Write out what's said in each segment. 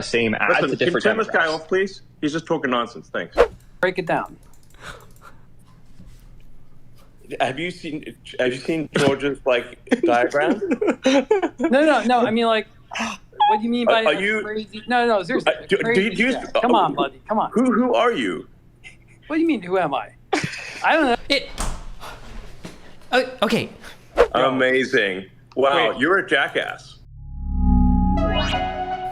same ad Listen, to different can you turn this guy demographics. off, please? He's just talking nonsense. Thanks. Break it down. Have you seen George's diagram? No. I mean, like, what do you mean by Are you crazy? No, seriously. Come on, buddy. Come on. Who are you? What do you mean? Who am I? I don't know. Okay. Amazing. Wow, Wait. you're a jackass.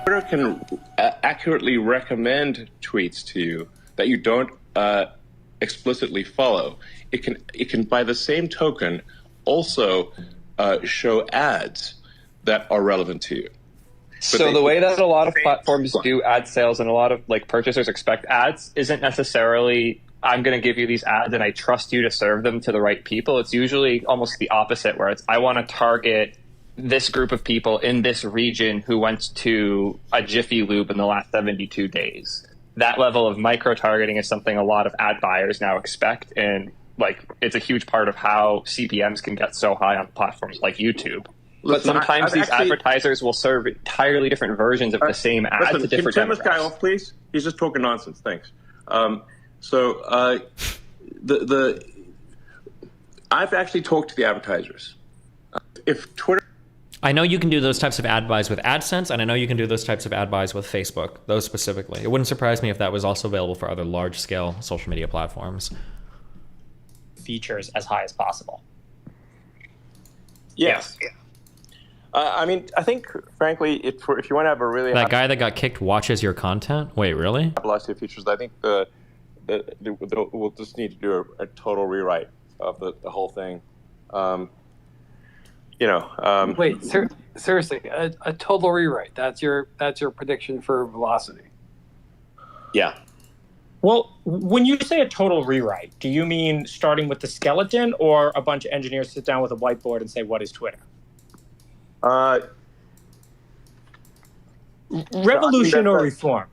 Twitter can accurately recommend tweets to you that you don't explicitly follow. It can by the same token also show ads that are relevant to you. So the way that a lot of platforms do ad sales and a lot of purchasers expect ads isn't necessarily, I'm going to give you these ads and I trust you to serve them to the right people. It's usually almost the opposite, where it's, I want to target this group of people in this region who went to a Jiffy Lube in the last 72 days. That level of micro-targeting is something a lot of ad buyers now expect. And it's a huge part of how CPMs can get so high on platforms like YouTube. But sometimes these advertisers will serve entirely different versions of the same ad to different demographics. Can you turn this guy off, please? He's just talking nonsense. Thanks. I've actually talked to the advertisers. If Twitter, I know you can do those types of ad buys with AdSense, and I know you can do those types of ad buys with Facebook, those specifically. It wouldn't surprise me if that was also available for other large-scale social media platforms. Features as high as possible. yes. I mean, I think, frankly, if you want to have a really That guy that got kicked watches your content? Wait, really? velocity of features, I think we'll just need to do a total rewrite of the whole thing. Wait, seriously, a total rewrite. That's your prediction for velocity. Yeah. Well, when you say a total rewrite, do you mean starting with the skeleton, or a bunch of engineers sit down with a whiteboard and say, what is Twitter? Revolution or reform?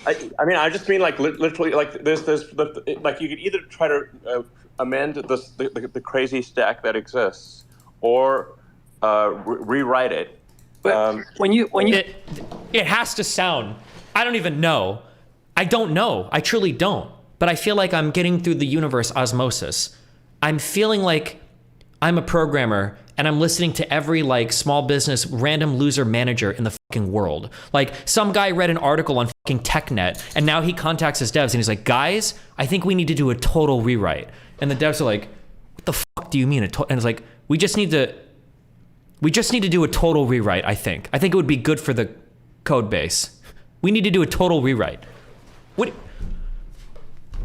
I mean, I just mean literally there's you could either try to amend the crazy stack that exists, or rewrite it. But It has to sound, I don't even know. I don't know. I truly don't. But I feel like I'm getting through the universe osmosis. I'm feeling like I'm a programmer and I'm listening to every small business random loser manager in the fucking world. Some guy read an article on fucking TechNet and now he contacts his devs and he's like, guys, I think we need to do a total rewrite. And the devs are like, what the fuck do you mean? And it's like, we just need to do a total rewrite, I think. I think it would be good for the code base. We need to do a total rewrite.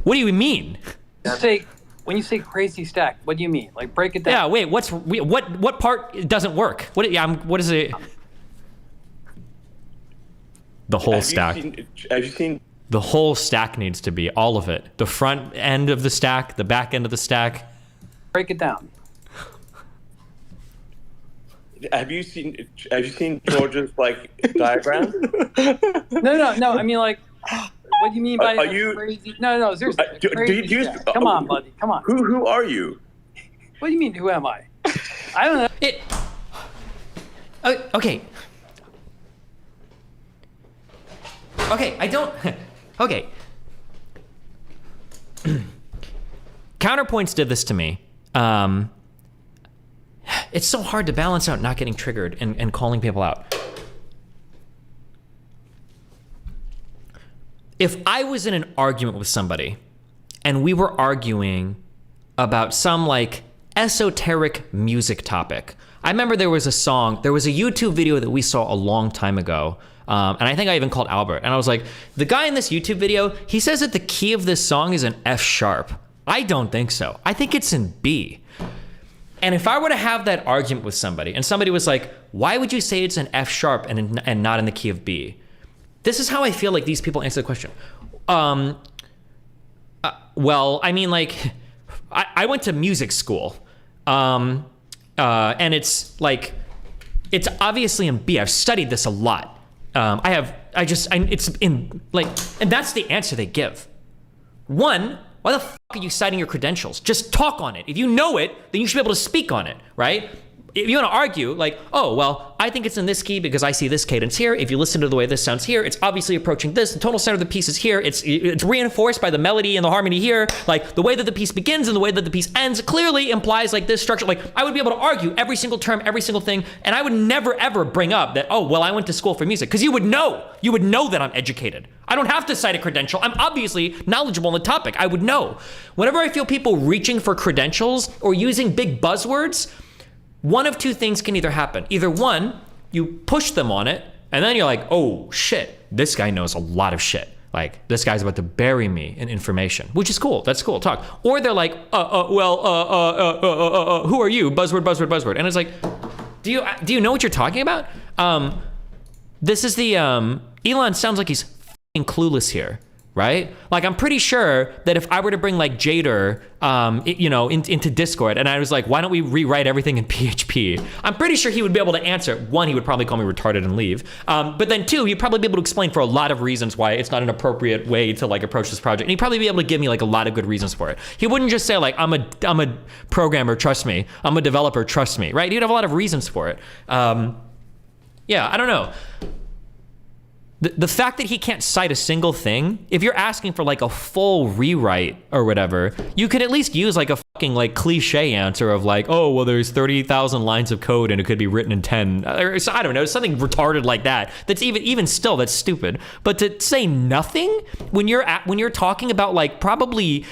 What do you mean? When you say crazy stack, what do you mean? Break it down. Yeah, wait, what part doesn't work? What is it? The whole stack. Have you seen? The whole stack needs to be, all of it. The front end of the stack, the back end of the stack. Break it down. Have you seen George's diagram? No. I mean, what do you mean by crazy? No, seriously. Come on, buddy. Come on. Who are you? What do you mean? Who am I? I don't know. Okay. Okay, I don't. Okay. Counterpoints did this to me. It's so hard to balance out not getting triggered and calling people out. If I was in an argument with somebody and we were arguing about some esoteric music topic, I remember there was a YouTube video that we saw a long time ago. And I think I even called Albert and I was like, the guy in this YouTube video, he says that the key of this song is an F sharp. I don't think so. I think it's in B. And if I were to have that argument with somebody and somebody was like, why would you say it's an F sharp and not in the key of B? This is how I feel like these people answer the question. Well, I mean, I went to music school, and it's obviously in B. I've studied this a lot. It's in and that's the answer they give. One, why the fuck are you citing your credentials? Just talk on it. If you know it, then you should be able to speak on it, right? if you want to argue, like, oh, well, I think it's in this key because I see this cadence here. If you listen to the way this sounds here, it's obviously approaching this. The tonal center of the piece is here. It's reinforced by the melody and the harmony here. Like, the way that the piece begins and the way that the piece ends clearly implies like this structure. Like, I would be able to argue every single term, every single thing, and I would never, ever bring up that, oh, well, I went to school for music, because you would know. You would know that I'm educated. I don't have to cite a credential. I'm obviously knowledgeable on the topic. I would know. Whenever I feel people reaching for credentials or using big buzzwords, one of two things can either happen. Either one, you push them on it, and then you're like, oh shit, this guy knows a lot of shit. Like, this guy's about to bury me in information, which is cool. That's cool, talk. Or they're like, who are you? Buzzword, buzzword, buzzword. And it's like, do you know what you're talking about? This is the, Elon sounds like he's f***ing clueless here. Right? Like, I'm pretty sure that if I were to bring like Jader, into Discord, and I was like, why don't we rewrite everything in PHP? I'm pretty sure he would be able to answer. One, he would probably call me retarded and leave. But then two, he'd probably be able to explain for a lot of reasons why it's not an appropriate way to like approach this project. And he'd probably be able to give me like a lot of good reasons for it. He wouldn't just say like, I'm a programmer, trust me. I'm a developer, trust me, right? He'd have a lot of reasons for it. Yeah, I don't know. The fact that he can't cite a single thing, if you're asking for like a full rewrite or whatever, you could at least use like a fucking like cliche answer of like, oh, well, there's 30,000 lines of code and it could be written in 10, or I don't know, something retarded like that. That's even still, that's stupid. But to say nothing when you're talking about like probably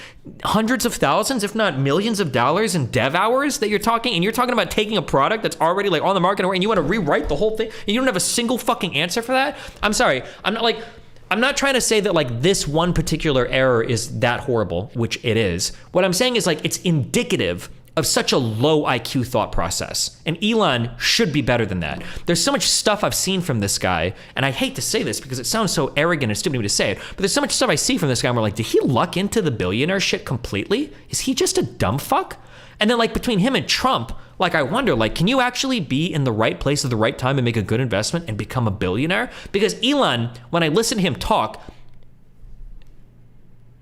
hundreds of thousands, if not millions of dollars in dev hours that you're talking, and you're talking about taking a product that's already like on the market and you want to rewrite the whole thing and you don't have a single fucking answer for that. I'm sorry. I'm not trying to say that like this one particular error is that horrible, which it is. What I'm saying is like it's indicative of such a low IQ thought process. And Elon should be better than that. There's so much stuff I've seen from this guy, and I hate to say this because it sounds so arrogant and stupid of me to say it, but there's so much stuff I see from this guy and we're like, did he luck into the billionaire shit completely? Is he just a dumb fuck? And then like between him and Trump, like I wonder, like, can you actually be in the right place at the right time and make a good investment and become a billionaire? Because Elon, when I listen to him talk,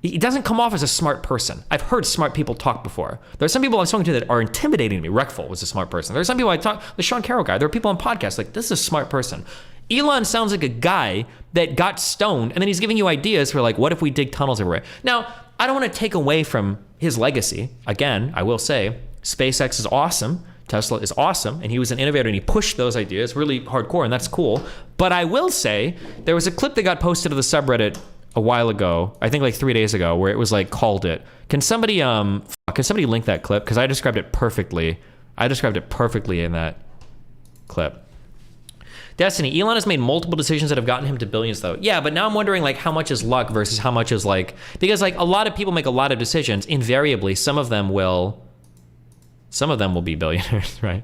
he doesn't come off as a smart person. I've heard smart people talk before. There's some people I've spoken to that are intimidating to me. Reckful was a smart person. There's some people I talk, the Sean Carroll guy, there are people on podcasts like, this is a smart person. Elon sounds like a guy that got stoned and then he's giving you ideas for like, what if we dig tunnels everywhere? Now, I don't want to take away from his legacy. Again, I will say, SpaceX is awesome. Tesla is awesome, and he was an innovator and he pushed those ideas really hardcore, and that's cool. But I will say, there was a clip that got posted to the subreddit a while ago, I think like 3 days ago, where it was like called it. Can somebody link that clip? Because I described it perfectly. I described it perfectly in that clip. Destiny, Elon has made multiple decisions that have gotten him to billions though. Yeah, but now I'm wondering like how much is luck versus how much is like, because like a lot of people make a lot of decisions. Invariably, some of them will be billionaires, right?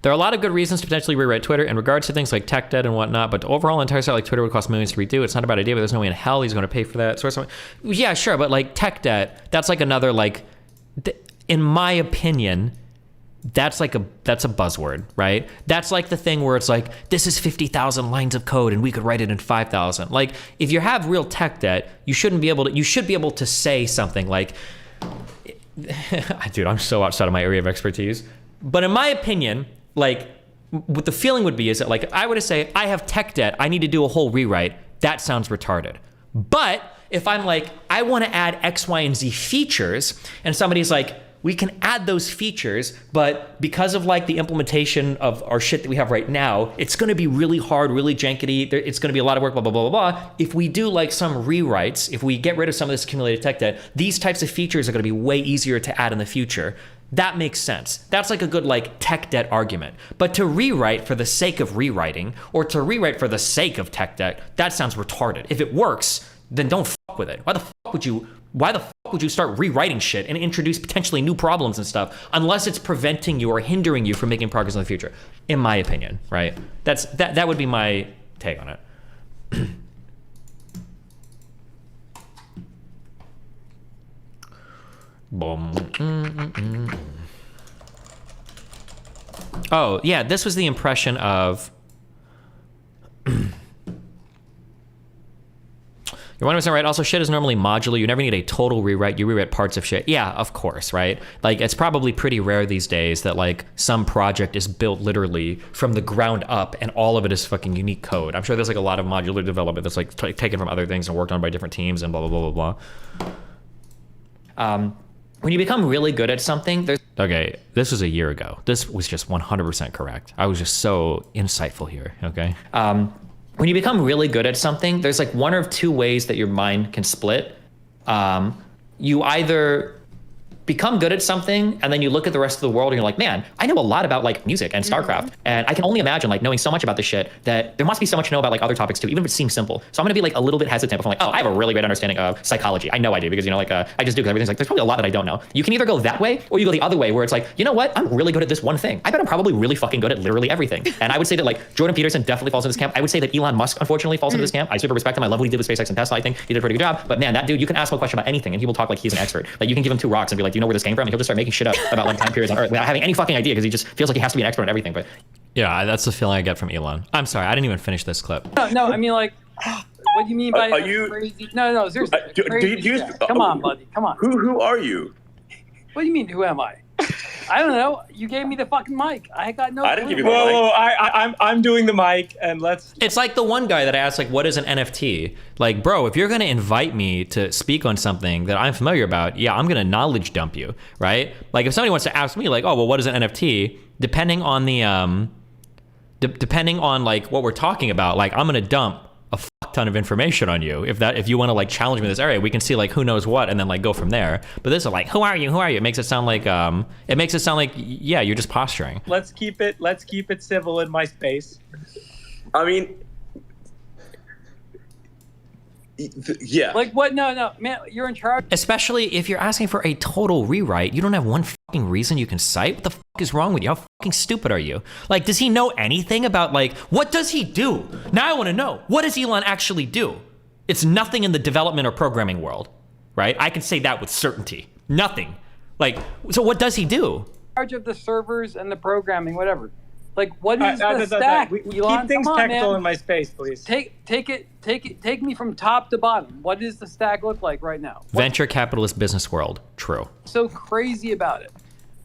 There are a lot of good reasons to potentially rewrite Twitter in regards to things like tech debt and whatnot, but overall, an entire site like Twitter would cost millions to redo. It's not a bad idea, but there's no way in hell he's going to pay for that. So, yeah, sure, but like tech debt, that's like another like, in my opinion, that's a buzzword, right? That's like the thing where it's like, this is 50,000 lines of code and we could write it in 5,000. Like, if you have real tech debt, you should be able to say something like, dude, I'm so outside of my area of expertise. But in my opinion, like, what the feeling would be is that, like, I were to say, I have tech debt, I need to do a whole rewrite, that sounds retarded. But if I'm like, I want to add X, Y, and Z features, and somebody's like, we can add those features, but because of like the implementation of our shit that we have right now, it's going to be really hard, really jankety. It's going to be a lot of work, blah, blah, blah, blah, blah. If we do like some rewrites, if we get rid of some of this accumulated tech debt, these types of features are going to be way easier to add in the future. That makes sense. That's like a good like tech debt argument. But to rewrite for the sake of rewriting, or to rewrite for the sake of tech debt, that sounds retarded. If it works, then don't fuck with it. Why the fuck would you start rewriting shit and introduce potentially new problems and stuff unless it's preventing you or hindering you from making progress in the future? In my opinion, right? That would be my take on it. Boom. Oh, yeah, this was the impression of You're 100% right. Also, shit is normally modular. You never need a total rewrite. You rewrite parts of shit. Yeah, of course, right? Like, it's probably pretty rare these days that, like, some project is built literally from the ground up and all of it is fucking unique code. I'm sure there's, like, a lot of modular development that's, like, taken from other things and worked on by different teams and blah, blah, blah, blah, blah. When you become really good at something, there's... Okay, this was a year ago. This was just 100% correct. I was just so insightful here, okay? When you become really good at something, there's like one or two ways that your mind can split. You either become good at something and then you look at the rest of the world and you're like, man, I know a lot about like music and StarCraft. And I can only imagine like knowing so much about this shit that there must be so much to know about like other topics too, even if it seems simple. So I'm gonna be like a little bit hesitant before I'm like, oh, I have a really great understanding of psychology. I know I do because, you know, like I just do because everything's like, there's probably a lot that I don't know. You can either go that way or you go the other way where it's like, you know what? I'm really good at this one thing. I bet I'm probably really fucking good at literally everything. And I would say that like Jordan Peterson definitely falls into this camp. I would say that Elon Musk unfortunately falls into this camp. I super respect him. I love what he did with SpaceX and Tesla. I think he did a pretty good job. But man, that dude, you can ask him a question about anything and he will talk like he's an expert. Like you can give him 2 rocks and be like, do you know where this came from? And he'll just start making shit up about like time periods on Earth without having any fucking idea because he just feels like he has to be an expert on everything. But yeah, that's the feeling I get from Elon. I'm sorry, I didn't even finish this clip. No, I mean like, what do you mean by crazy? No, seriously. Come on, buddy, come on. Who are you? What do you mean? Who am I? I don't know. You gave me the fucking mic. I got no. I didn't give you the mic. Whoa, I'm doing the mic, and let's. It's like the one guy that I asked, like, what is an NFT? Like, bro, if you're gonna invite me to speak on something that I'm familiar about, yeah, I'm gonna knowledge dump you, right? Like, if somebody wants to ask me, like, oh, well, what is an NFT? Depending on the depending on like what we're talking about, like, I'm gonna dump a fuck ton of information on you. If you want to like challenge me in this area, we can see like who knows what and then like go from there. But this is like, who are you? It makes it sound like yeah, you're just posturing. Let's keep it civil in my space. I mean, yeah. Like what? No, man, you're in charge. Especially if you're asking for a total rewrite, you don't have one fucking reason you can cite. What the fuck is wrong with you? How fucking stupid are you? Like, does he know anything about like, what does he do? Now I want to know, what does Elon actually do? It's nothing in the development or programming world, right? I can say that with certainty. Nothing. Like, so what does he do? Charge of the servers and the programming, whatever. Like, what is the stack? Elon? Keep things technical in my space, please. Take me from top to bottom. What does the stack look like right now? Venture capitalist business world. True. What's so crazy about it?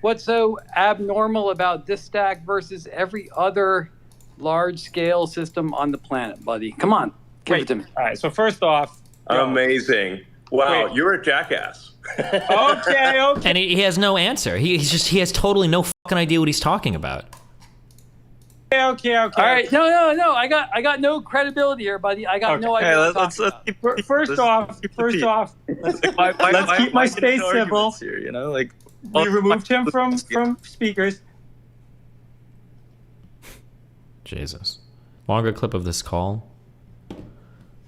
What's so abnormal about this stack versus every other large-scale system on the planet, buddy? Come on, give it to me. All right. So first off, amazing. Wow, you're a jackass. Okay. And he has no answer. He has totally no fucking idea what he's talking about. Okay. All right, no. I got no credibility here, buddy. I got no idea. Let's first off, let's keep my space civil. Here, you know, like we removed him from speakers. Jesus. Longer clip of this call.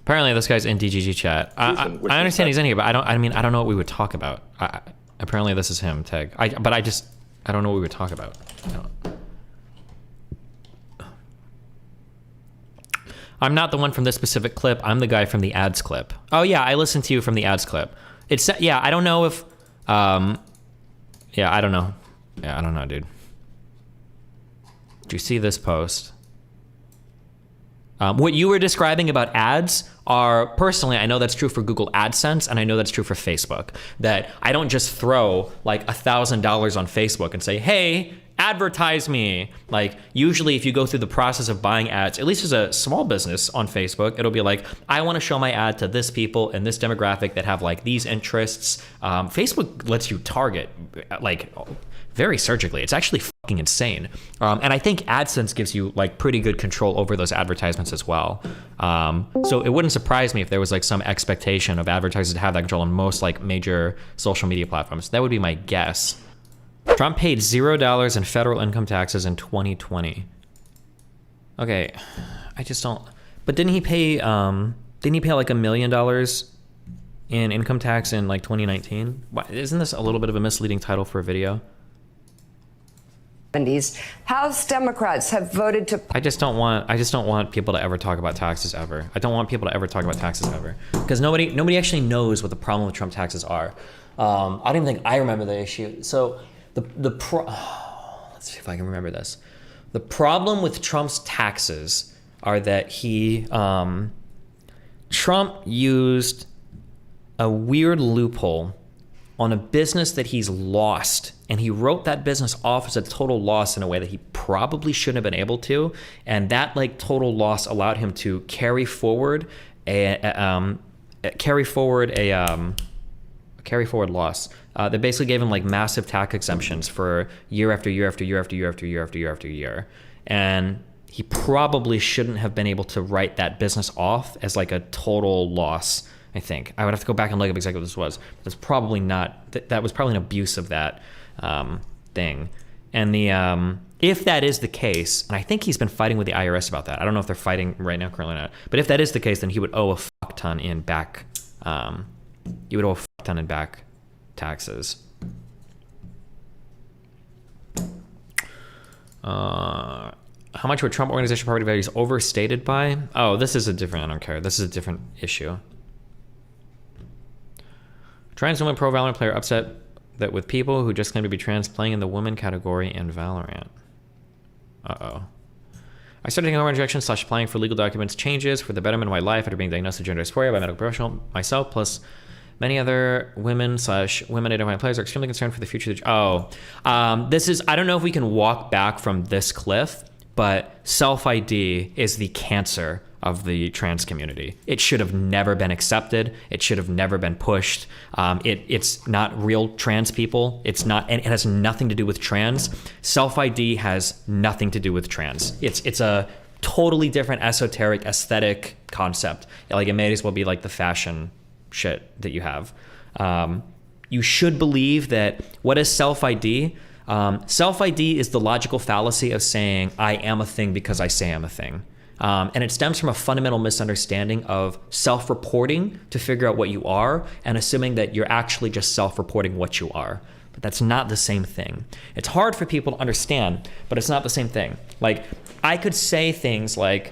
Apparently, this guy's in DGG chat. I understand he's in here, but I don't know what we would talk about. Apparently, this is him, Teg. I don't know what we would talk about. I'm not the one from this specific clip. I'm the guy from the ads clip. Oh yeah, I listened to you from the ads clip. I don't know if, I don't know. Yeah, I don't know, dude. Did you see this post? What you were describing about ads are, personally, I know that's true for Google AdSense, and I know that's true for Facebook. That I don't just throw like $1,000 on Facebook and say, hey, advertise me. Like, usually if you go through the process of buying ads, at least as a small business on Facebook, it'll be like, I want to show my ad to this people and this demographic that have like these interests. Facebook lets you target like very surgically. It's actually fucking insane. And I think AdSense gives you like pretty good control over those advertisements as well. So it wouldn't surprise me if there was like some expectation of advertisers to have that control on most like major social media platforms. That would be my guess. Trump paid $0 in federal income taxes in 2020. Okay, I just don't. But didn't he pay like $1 million in income tax in like 2019? Isn't this a little bit of a misleading title for a video? House Democrats have voted to. I just don't want people to ever talk about taxes ever. I don't want people to ever talk about taxes ever, because nobody actually knows what the problem with Trump taxes are. I don't even think I remember the issue. So let's see if I can remember this. The problem with Trump's taxes are that he Trump used a weird loophole on a business that he's lost, and he wrote that business off as a total loss in a way that he probably shouldn't have been able to, and that like total loss allowed him to carry forward a loss that basically gave him like massive tax exemptions for year after year after year after year after year after year after year, and he probably shouldn't have been able to write that business off as like a total loss. I think I would have to go back and look up exactly what this was. It's probably not. That was probably an abuse of that thing. And the if that is the case, and I think he's been fighting with the IRS about that. I don't know if they're fighting right now, currently or not. But if that is the case, then he would owe a fuck ton in back. He would owe a fuck ton in back taxes. How much were Trump Organization property values overstated by? Oh, this is a different. I don't care. This is a different issue. Trans woman pro Valorant player upset that with people who just claim to be trans playing in the woman category in Valorant. Uh-oh. I started taking hormone injections / applying for legal documents changes for the betterment of my life after being diagnosed with gender dysphoria by a medical professional. Myself plus many other women / women identifying players are extremely concerned for the future. This is, I don't know if we can walk back from this cliff, but self-ID is the cancer of the trans community. It should have never been accepted. It should have never been pushed. It's not real trans people. It's not, and it has nothing to do with trans. Self-ID has nothing to do with trans. It's a totally different esoteric aesthetic concept. Like it may as well be like the fashion shit that you have. You should believe that what is self-ID? Self-ID is the logical fallacy of saying I am a thing because I say I'm a thing. And it stems from a fundamental misunderstanding of self-reporting to figure out what you are and assuming that you're actually just self-reporting what you are. But that's not the same thing. It's hard for people to understand, but it's not the same thing. Like, I could say things like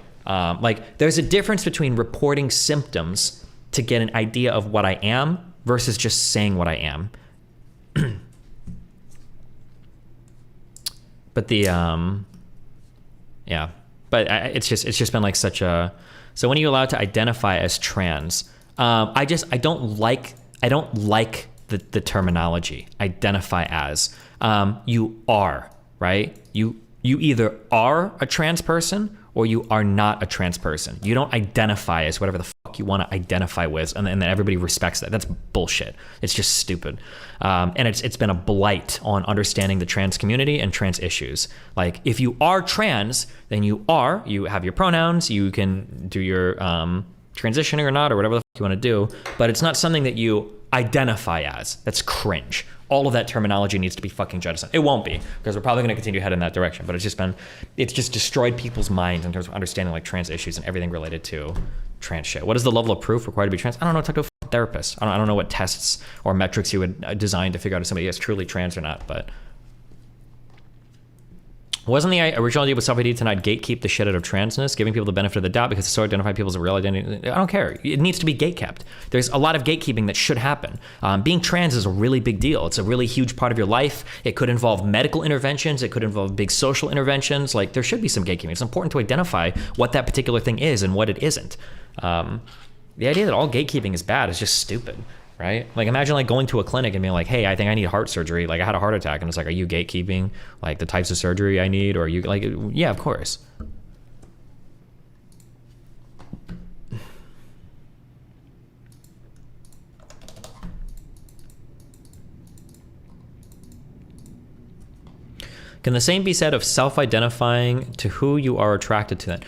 there's a difference between reporting symptoms to get an idea of what I am versus just saying what I am. But But it's just been like such a. So when are you allowed to identify as trans? I don't like the terminology identify as. You are, right? You either are a trans person or you are not a trans person. You don't identify as whatever the fuck you want to identify with, and then everybody respects that. That's bullshit. It's just stupid, and it's been a blight on understanding the trans community and trans issues. Like, if you are trans, then you have your pronouns, you can do your transitioning or not, or whatever the fuck you want to do, but it's not something that you identify as. That's cringe. All of that terminology needs to be fucking jettisoned. It won't be, because we're probably going to continue to head in that direction, but it's just destroyed people's minds in terms of understanding like trans issues and everything related to trans shit. What is the level of proof required to be trans? I don't know. Talk to a therapist. I don't know what tests or metrics you would design to figure out if somebody is truly trans or not, but wasn't the original idea with self-ID to not gatekeep the shit out of transness, giving people the benefit of the doubt because it's so identify people's real identity? I don't care. It needs to be gatekept. There's a lot of gatekeeping that should happen. Being trans is a really big deal. It's a really huge part of your life. It could involve medical interventions. It could involve big social interventions. Like, there should be some gatekeeping. It's important to identify what that particular thing is and what it isn't. The idea that all gatekeeping is bad is just stupid. Right? Like, imagine like going to a clinic and being like, hey, I think I need heart surgery. Like, I had a heart attack. And it's like, are you gatekeeping like the types of surgery I need? Or are you like, yeah, of course. Can the same be said of self-identifying to who you are attracted to then?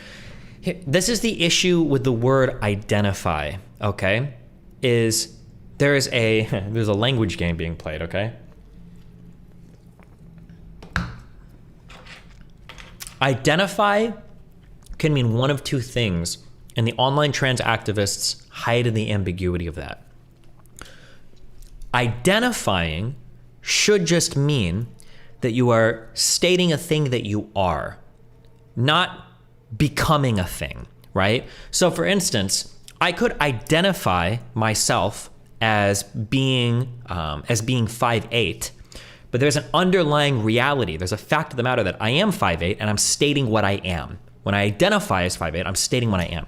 This is the issue with the word identify, okay? There's a language game being played, okay? Identify can mean one of two things, and the online trans activists hide in the ambiguity of that. Identifying should just mean that you are stating a thing that you are, not becoming a thing, right? So for instance, I could identify myself as being 5'8", but there's an underlying reality. There's a fact of the matter that I am 5'8", and I'm stating what I am. When I identify as 5'8", I'm stating what I am.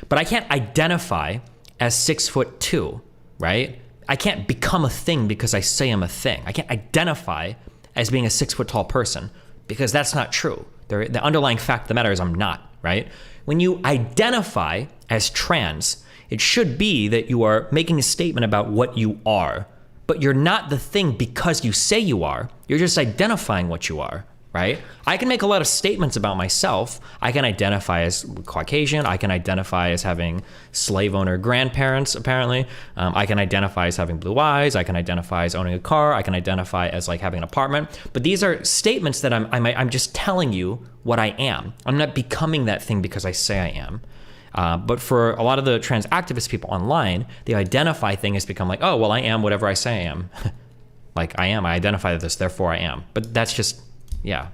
But I can't identify as 6'2", right? I can't become a thing because I say I'm a thing. I can't identify as being a 6 foot tall person because that's not true. The underlying fact of the matter is I'm not, right? When you identify as trans, it should be that you are making a statement about what you are, but you're not the thing because you say you are. You're just identifying what you are, right? I can make a lot of statements about myself. I can identify as Caucasian. I can identify as having slave owner grandparents, apparently. I can identify as having blue eyes. I can identify as owning a car. I can identify as like having an apartment. But these are statements that I'm just telling you what I am. I'm not becoming that thing because I say I am. But for a lot of the trans activist people online, the identify thing has become like, oh, well, I am whatever I say I am. Like I am, I identify this, therefore I am. But that's just, yeah.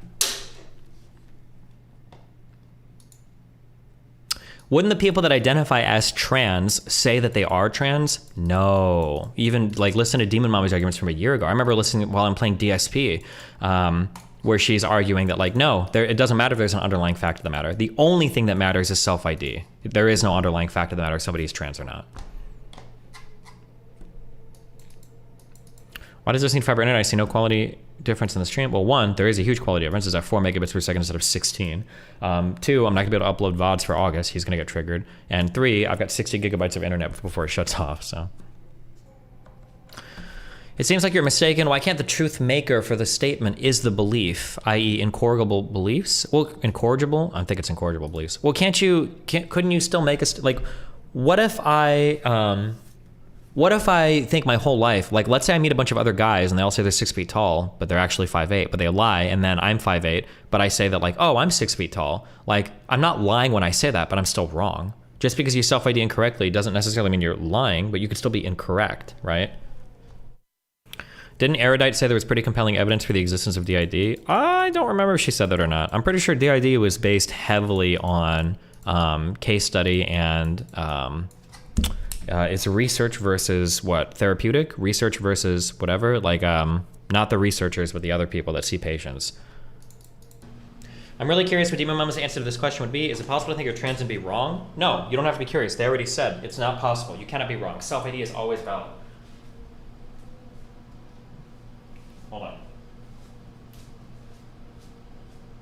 Wouldn't the people that identify as trans say that they are trans? No. Even like listen to Demon Mommy's arguments from a year ago. I remember listening while I'm playing DSP, where she's arguing that like, no, it doesn't matter if there's an underlying fact of the matter. The only thing that matters is self-ID. There is no underlying fact of the matter if somebody is trans or not. Why does this need fiber internet? I see no quality difference in the stream. Well, one, there is a huge quality difference. It's at 4 megabits per second instead of 16. 2, I'm not gonna be able to upload VODs for August. He's gonna get triggered. And 3, I've got 60 gigabytes of internet before it shuts off, so. It seems like you're mistaken. Why can't the truth maker for the statement is the belief, i.e. incorrigible beliefs? Well, incorrigible? I think it's incorrigible beliefs. Well, couldn't you still make like, what if I think my whole life, like let's say I meet a bunch of other guys and they all say they're 6 feet tall, but they're actually 5'8", but they lie, and then I'm 5'8", but I say that like, oh, I'm 6 feet tall. Like, I'm not lying when I say that, but I'm still wrong. Just because you self-ID incorrectly doesn't necessarily mean you're lying, but you could still be incorrect, right? Didn't Erudite say there was pretty compelling evidence for the existence of DID? I don't remember if she said that or not. I'm pretty sure DID was based heavily on case study and it's research versus what? Therapeutic? Research versus whatever? Like, not the researchers, but the other people that see patients. I'm really curious what Demon Mama's answer to this question would be. Is it possible to think you're trans and be wrong? No, you don't have to be curious. They already said it's not possible. You cannot be wrong. Self-ID is always valid.